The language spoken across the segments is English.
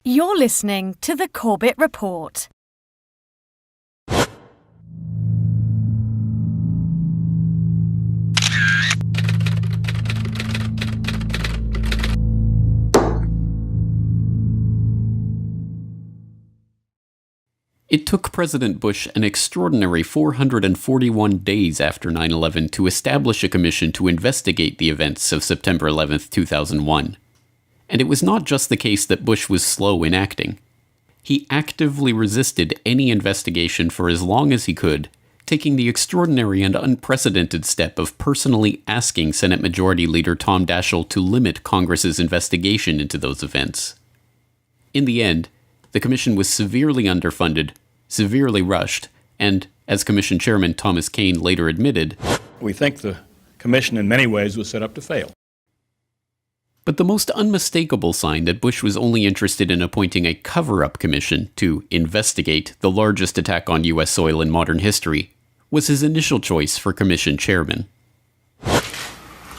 You're listening to the Corbett Report. It took President Bush an extraordinary 441 days after 9/11 to establish a commission to investigate the events of September 11, 2001. And it was not just the case that Bush was slow in acting. He actively resisted any investigation for as long as he could, taking the extraordinary and unprecedented step of personally asking Senate Majority Leader Tom Daschle to limit Congress's investigation into those events. In the end, the commission was severely underfunded, severely rushed, and, as Commission Chairman Thomas Kean later admitted, "We think the commission in many ways was set up to fail." But the most unmistakable sign that Bush was only interested in appointing a cover-up commission to investigate the largest attack on U.S. soil in modern history was his initial choice for commission chairman.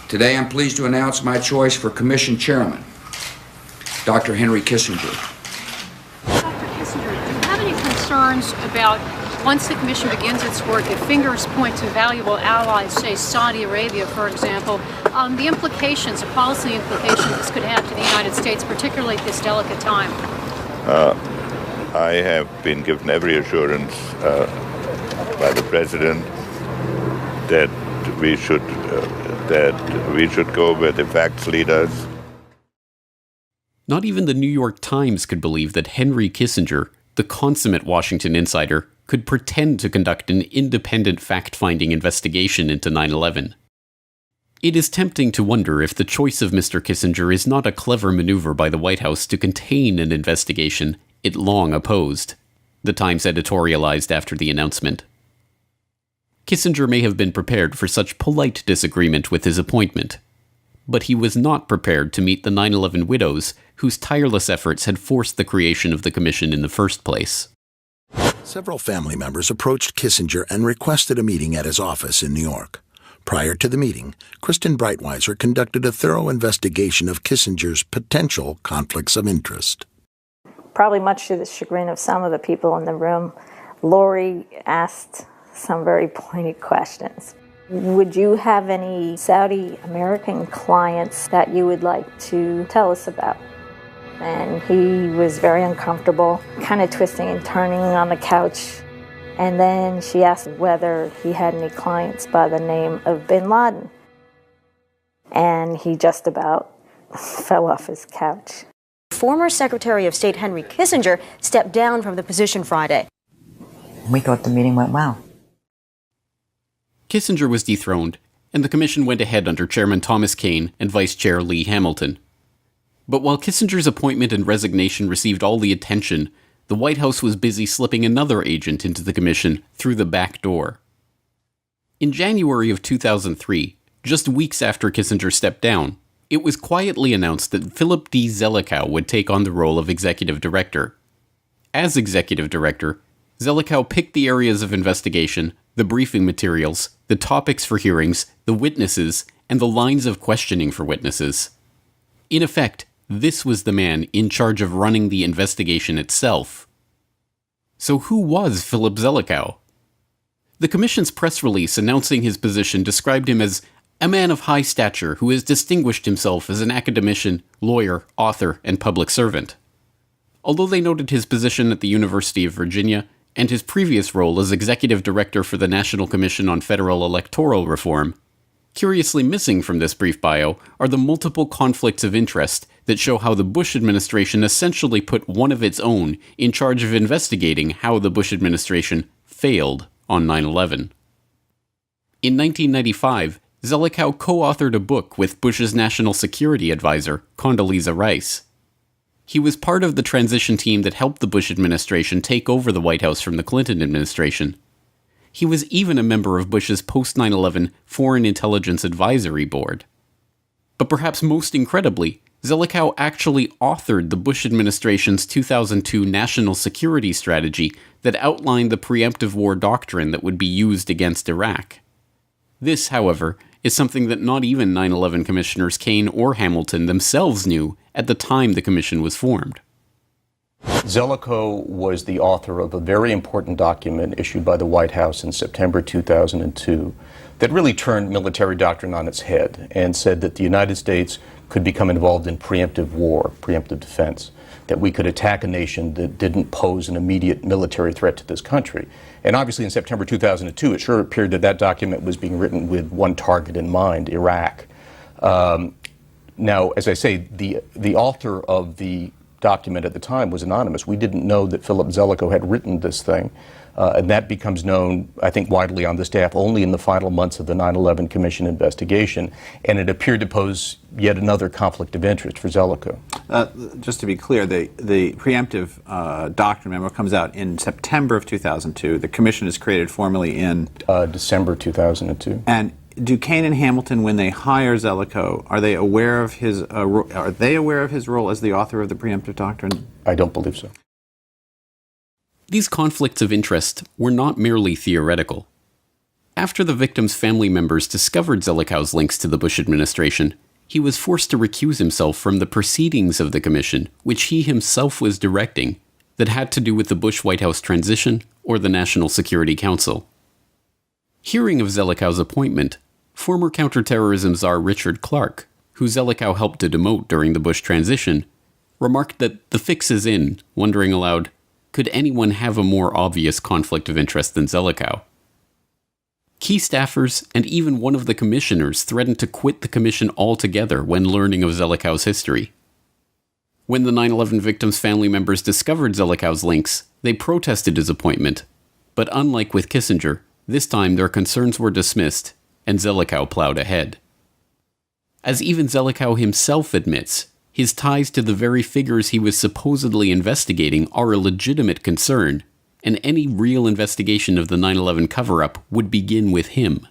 Today I'm pleased to announce my choice for commission chairman, Dr. Henry Kissinger. Concerns about once the commission begins its work, if fingers point to valuable allies, say Saudi Arabia, for example, the implications, the policy implications this could have to the United States, particularly at this delicate time? I have been given every assurance by the President that we should go where the facts lead us. Not even the New York Times could believe that Henry Kissinger, the consummate Washington insider, could pretend to conduct an independent fact-finding investigation into 9/11. It is tempting to wonder if the choice of Mr. Kissinger is not a clever maneuver by the White House to contain an investigation it long opposed, the Times editorialized after the announcement. Kissinger may have been prepared for such polite disagreement with his appointment, but he was not prepared to meet the 9/11 widows whose tireless efforts had forced the creation of the commission in the first place. Several family members approached Kissinger and requested a meeting at his office in New York. Prior to the meeting, Kristen Breitweiser conducted a thorough investigation of Kissinger's potential conflicts of interest. Probably much to the chagrin of some of the people in the room, Lori asked some very pointed questions. Would you have any Saudi American clients that you would like to tell us about? And he was very uncomfortable, kind of twisting and turning on the couch. And then she asked whether he had any clients by the name of Bin Laden. And he just about fell off his couch. Former Secretary of State Henry Kissinger stepped down from the position Friday. We thought the meeting went well. Kissinger was dethroned, and the commission went ahead under Chairman Thomas Kean and Vice Chair Lee Hamilton. But while Kissinger's appointment and resignation received all the attention, the White House was busy slipping another agent into the commission through the back door. In January of 2003, just weeks after Kissinger stepped down, it was quietly announced that Philip D. Zelikow would take on the role of executive director. As executive director, Zelikow picked the areas of investigation, the briefing materials, the topics for hearings, the witnesses, and the lines of questioning for witnesses. In effect, this was the man in charge of running the investigation itself. So who was Philip Zelikow? The Commission's press release announcing his position described him as a man of high stature who has distinguished himself as an academician, lawyer, author, and public servant. Although they noted his position at the University of Virginia and his previous role as executive director for the National Commission on Federal Electoral Reform, curiously missing from this brief bio are the multiple conflicts of interest that show how the Bush administration essentially put one of its own in charge of investigating how the Bush administration failed on 9/11. In 1995, Zelikow co-authored a book with Bush's national security advisor, Condoleezza Rice. He was part of the transition team that helped the Bush administration take over the White House from the Clinton administration. He was even a member of Bush's post-9/11 Foreign Intelligence Advisory Board. But perhaps most incredibly, Zelikow actually authored the Bush administration's 2002 national security strategy that outlined the preemptive war doctrine that would be used against Iraq. This, however, is something that not even 9/11 Commissioners Kean or Hamilton themselves knew at the time the commission was formed. Zelikow was the author of a very important document issued by the White House in September 2002 that really turned military doctrine on its head and said that the United States could become involved in preemptive war, preemptive defense, that we could attack a nation that didn't pose an immediate military threat to this country. And obviously in September 2002, it sure appeared that that document was being written with one target in mind, Iraq. Now, as I say, the author of the document at the time was anonymous. We didn't know that Philip Zelikow had written this thing. And that becomes known, I think, widely on the staff only in the final months of the 9/11 Commission investigation. And it appeared to pose yet another conflict of interest for Zelikow. Just to be clear, the preemptive doctrine memo comes out in September of 2002. The commission is created formally in December 2002. And do Kane and Hamilton, when they hire Zelikow, are they aware of his role as the author of the preemptive doctrine? I don't believe so. These conflicts of interest were not merely theoretical. After the victim's family members discovered Zelikow's links to the Bush administration, he was forced to recuse himself from the proceedings of the commission, which he himself was directing, that had to do with the Bush White House transition or the National Security Council. Hearing of Zelikow's appointment, former counterterrorism czar Richard Clarke, who Zelikow helped to demote during the Bush transition, remarked that the fix is in, wondering aloud, could anyone have a more obvious conflict of interest than Zelikow? Key staffers and even one of the commissioners threatened to quit the commission altogether when learning of Zelikow's history. When the 9/11 victims' family members discovered Zelikow's links, they protested his appointment, but unlike with Kissinger, this time their concerns were dismissed, and Zelikow plowed ahead. As even Zelikow himself admits, his ties to the very figures he was supposedly investigating are a legitimate concern, and any real investigation of the 9/11 cover-up would begin with him.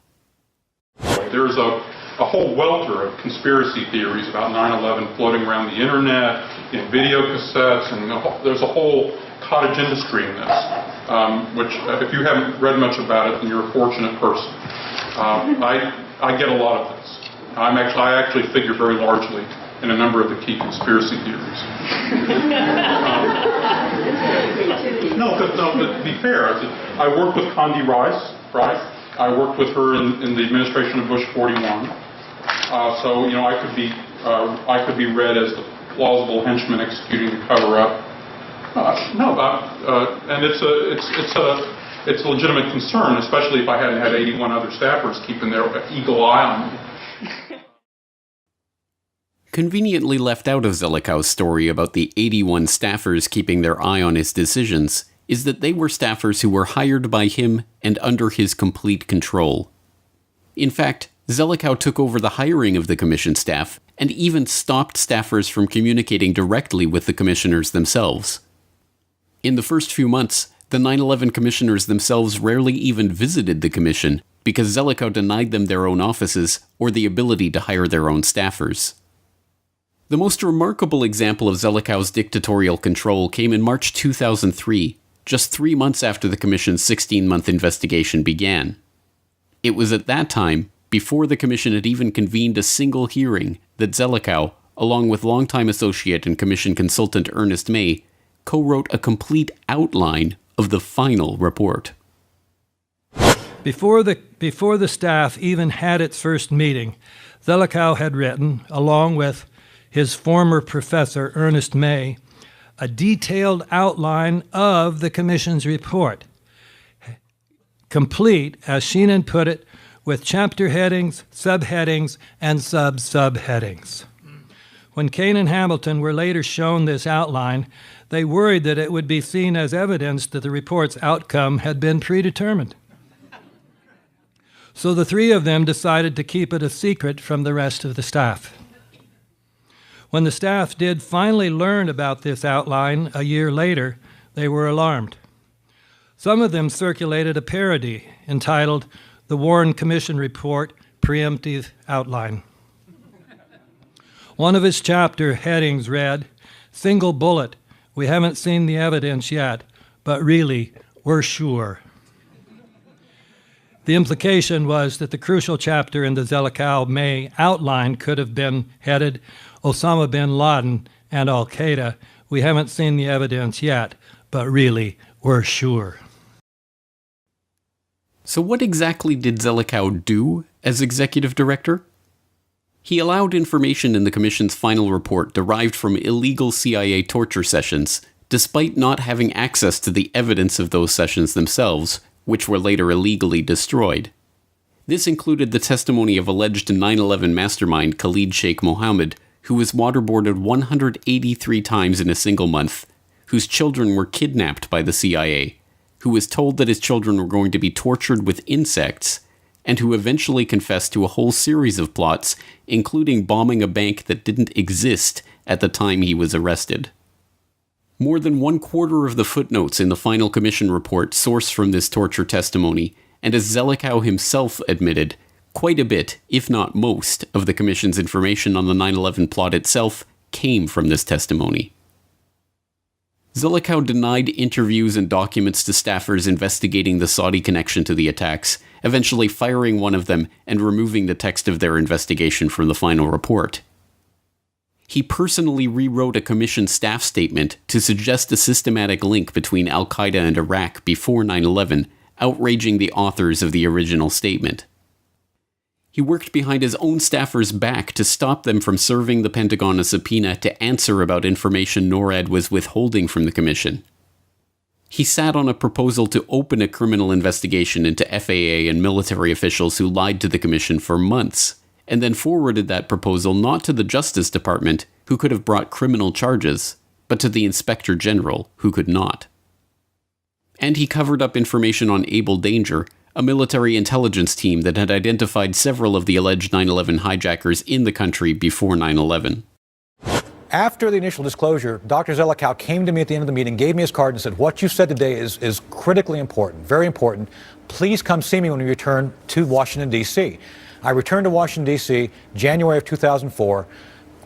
There's a whole welter of conspiracy theories about 9/11 floating around the internet, in video cassettes, and there's a whole cottage industry in this, which if you haven't read much about it, then you're a fortunate person. I get a lot of this. I actually figure very largely in a number of the key conspiracy theories. No, but to be fair, I worked with Condi Rice, right? I worked with her in the administration of Bush 41. So I could be read as the plausible henchman executing the cover-up. And it's a legitimate concern, especially if I hadn't had 81 other staffers keeping their eagle eye on me. Conveniently left out of Zelikow's story about the 81 staffers keeping their eye on his decisions is that they were staffers who were hired by him and under his complete control. In fact, Zelikow took over the hiring of the commission staff and even stopped staffers from communicating directly with the commissioners themselves. In the first few months, the 9/11 commissioners themselves rarely even visited the commission because Zelikow denied them their own offices or the ability to hire their own staffers. The most remarkable example of Zelikow's dictatorial control came in March 2003, just 3 months after the Commission's 16-month investigation began. It was at that time, before the Commission had even convened a single hearing, that Zelikow, along with longtime associate and Commission consultant Ernest May, co-wrote a complete outline of the final report. Before the staff even had its first meeting, Zelikow had written, along with his former professor, Ernest May, a detailed outline of the Commission's report, complete, as Sheenan put it, with chapter headings, subheadings, and sub-subheadings. When Kane and Hamilton were later shown this outline, they worried that it would be seen as evidence that the report's outcome had been predetermined. So the three of them decided to keep it a secret from the rest of the staff. When the staff did finally learn about this outline a year later, they were alarmed. Some of them circulated a parody entitled The Warren Commission Report Preemptive Outline. One of its chapter headings read, "Single bullet, we haven't seen the evidence yet, but really, we're sure." The implication was that the crucial chapter in the Zelikow-May outline could have been headed Osama bin Laden and Al-Qaeda, We haven't seen the evidence yet, but really, we're sure. So what exactly did Zelikow do as executive director? He allowed information in the Commission's final report derived from illegal CIA torture sessions, despite not having access to the evidence of those sessions themselves, which were later illegally destroyed. This included the testimony of alleged 9/11 mastermind Khalid Sheikh Mohammed, who was waterboarded 183 times in a single month, whose children were kidnapped by the CIA, who was told that his children were going to be tortured with insects, and who eventually confessed to a whole series of plots, including bombing a bank that didn't exist at the time he was arrested. More than 1/4 of the footnotes in the final commission report source from this torture testimony, and as Zelikow himself admitted, quite a bit, if not most, of the commission's information on the 9/11 plot itself came from this testimony. Zelikow denied interviews and documents to staffers investigating the Saudi connection to the attacks, eventually firing one of them and removing the text of their investigation from the final report. He personally rewrote a commission staff statement to suggest a systematic link between Al-Qaeda and Iraq before 9/11, outraging the authors of the original statement. He worked behind his own staffers' back to stop them from serving the Pentagon a subpoena to answer about information NORAD was withholding from the Commission. He sat on a proposal to open a criminal investigation into FAA and military officials who lied to the Commission for months, and then forwarded that proposal not to the Justice Department, who could have brought criminal charges, but to the Inspector General, who could not. And he covered up information on Able Danger, a military intelligence team that had identified several of the alleged 9/11 hijackers in the country before 9/11. After the initial disclosure, Dr. Zelikow came to me at the end of the meeting, gave me his card and said, "What you said today is critically important, very important. Please come see me when we return to Washington, D.C." I returned to Washington, D.C., January of 2004,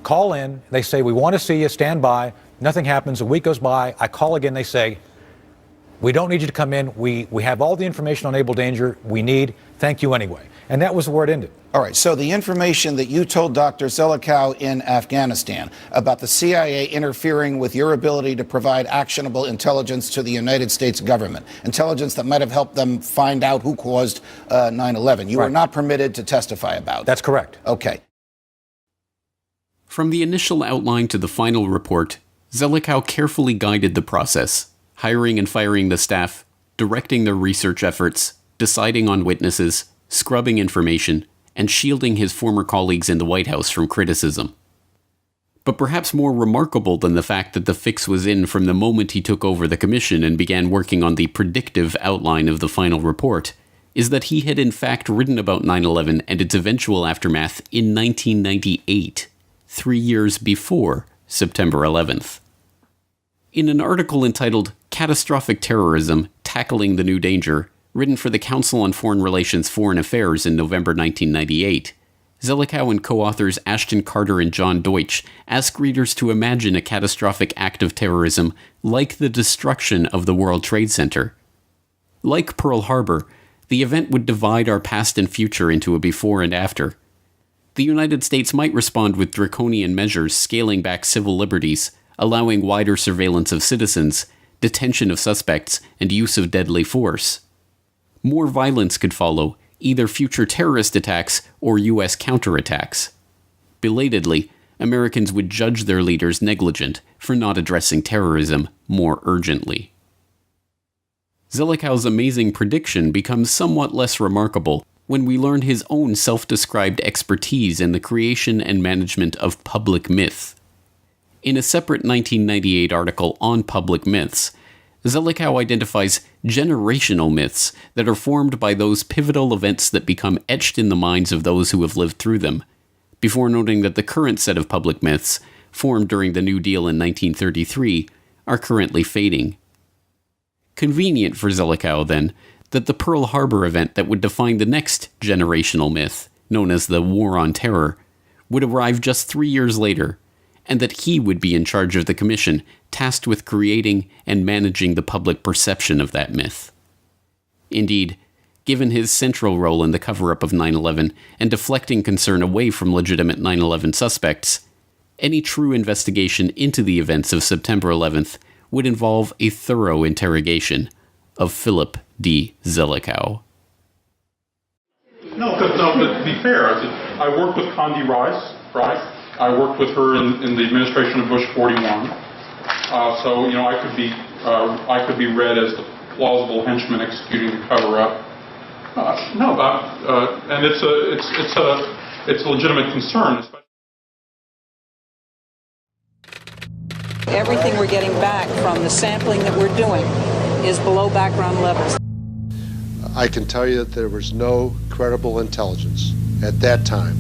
call in, they say, "We want to see you, stand by." Nothing happens. A week goes by. I call again. They say, "We don't need you to come in. We have all the information on Able Danger we need. Thank you anyway." And that was where it ended. All right, so the information that you told Dr. Zelikow in Afghanistan about the CIA interfering with your ability to provide actionable intelligence to the United States government, intelligence that might have helped them find out who caused 9/11, you were not permitted to testify about. That's correct. Okay. From the initial outline to the final report, Zelikow carefully guided the process, hiring and firing the staff, directing their research efforts, deciding on witnesses, scrubbing information, and shielding his former colleagues in the White House from criticism. But perhaps more remarkable than the fact that the fix was in from the moment he took over the commission and began working on the predictive outline of the final report, is that he had in fact written about 9/11 and its eventual aftermath in 1998, 3 years before September 11th. In an article entitled Catastrophic Terrorism, Tackling the New Danger, written for the Council on Foreign Relations Foreign Affairs in November 1998, Zelikow and co-authors Ashton Carter and John Deutsch ask readers to imagine a catastrophic act of terrorism like the destruction of the World Trade Center. Like Pearl Harbor, the event would divide our past and future into a before and after. The United States might respond with draconian measures scaling back civil liberties, allowing wider surveillance of citizens, detention of suspects, and use of deadly force. More violence could follow, either future terrorist attacks or U.S. counterattacks. Belatedly, Americans would judge their leaders negligent for not addressing terrorism more urgently. Zelikow's amazing prediction becomes somewhat less remarkable when we learn his own self-described expertise in the creation and management of public myth. In a separate 1998 article on public myths, Zelikow identifies generational myths that are formed by those pivotal events that become etched in the minds of those who have lived through them, before noting that the current set of public myths, formed during the New Deal in 1933, are currently fading. Convenient for Zelikow, then, that the Pearl Harbor event that would define the next generational myth, known as the War on Terror, would arrive just 3 years later, and that he would be in charge of the commission tasked with creating and managing the public perception of that myth. Indeed, given his central role in the cover-up of 9/11 and deflecting concern away from legitimate 9/11 suspects, Any true investigation into the events of September 11th would involve a thorough interrogation of Philip D. Zelikow. No, but to be fair, I worked with Condi Rice, right? I worked with her in the administration of Bush 41. So, you know, I could be read as the plausible henchman executing the cover-up. And it's a legitimate concern. Everything we're getting back from the sampling that we're doing is below background levels. I can tell you that there was no credible intelligence at that time